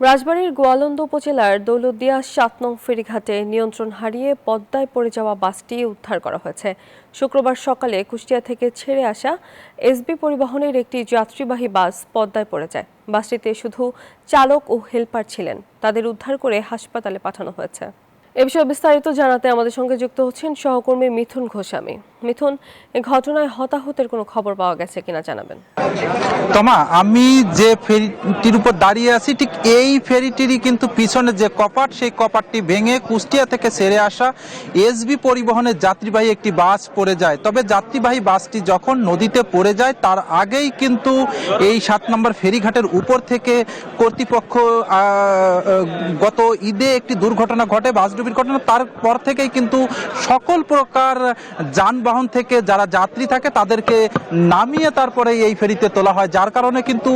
রাজবাড়ীর গোয়ালন্দ উপজেলার দৌলতদিয়া ৭ নং ফেরিঘাটে নিয়ন্ত্রণ হারিয়ে পদ্মায় পড়ে যাওয়া বাসটি উদ্ধার করা হয়েছে। শুক্রবার সকালে কুষ্টিয়া থেকে ছেড়ে আসা এসবি পরিবহনের একটি যাত্রীবাহী বাস পদ্মায় পড়ে যায়। বাসটিতে শুধু চালক ও হেলপার ছিলেন। তাদের উদ্ধার করে হাসপাতালে পাঠানো হয়েছে। এ বিষয়ে বিস্তারিত জানাতে আমাদের সঙ্গে যুক্ত হচ্ছেন সহকর্মী মিথুন ঘোষামী। মিথুন, এই ঘটনায় হতাহতের কোনো খবর পাওয়া গেছে কিনা জানাবেন। তোমা, আমি যে ফেরিটির উপর দাঁড়িয়ে আছি ঠিক এই ফেরিটিরই কিন্তু পিছনে যে কপাট, সেই কপাটটি ভেঙে কুষ্টিয়া থেকে ছেড়ে আসা এসবি পরিবহনের যাত্রীবাহী একটি বাস পড়ে যায়। তবে যাত্রীবাহী বাসটি যখন নদীতে পড়ে যায় তার আগেই কিন্তু এই ৭ নম্বর ফেরিঘাটের উপর থেকে কর্তৃপক্ষ গত ঈদে একটি দুর্ঘটনা ঘটে, বাসডুবির ঘটনা। তারপর থেকেই কিন্তু সকল প্রকার যানবাহন থেকে যারা যাত্রী থাকে তাদেরকে নামিয়ে তারপরে এই ফেরিতে তোলা হয়, যার কারণে কিন্তু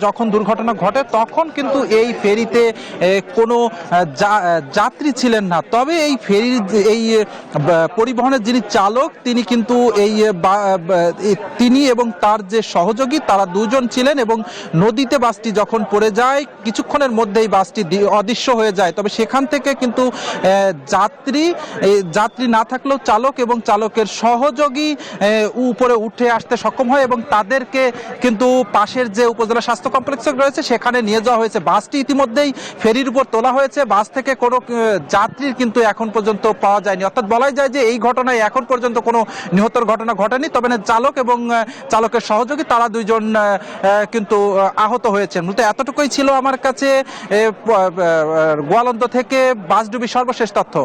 যখন দুর্ঘটনা ঘটে তখন কিন্তু এই ফেরিতে কোনো যাত্রী ছিলেন না। তবে এই ফেরির এই পরিবহনের যিনি চালক তিনি এবং তার যে সহযোগী তারা দুজন ছিলেন এবং নদীতে বাসটি যখন পড়ে যায় কিছুক্ষণের মধ্যেই বাসটি অদৃশ্য হয়ে যায়। তবে সেখান থেকে কিন্তু যাত্রী না থাকলেও চালক এবং চালকের সহযোগী উপরে উঠে আসতে সক্ষম হয় এবং তাদেরকে কিন্তু পাশের যে উপজেলা স্বাস্থ্য কমপ্লেক্স রয়েছে সেখানে নিয়ে যাওয়া হয়েছে। বাসটি ইতিমধ্যেই ফেরির উপর তোলা হয়েছে। বাস থেকে কোনো যাত্রীর কিন্তু এখন পর্যন্ত পাওয়া যায়নি। অর্থাৎ বলাই যায় যে এই ঘটনায় এখন পর্যন্ত কোনো নিহতর ঘটনা ঘটেনি। তবে চালক এবং চালকের সহযোগী তারা দুইজন কিন্তু আহত হয়েছেন। মূলত এতটুকুই ছিল আমার কাছে গোয়ালন্দ থেকে বাসডুবি সর্বশেষ তথ্য।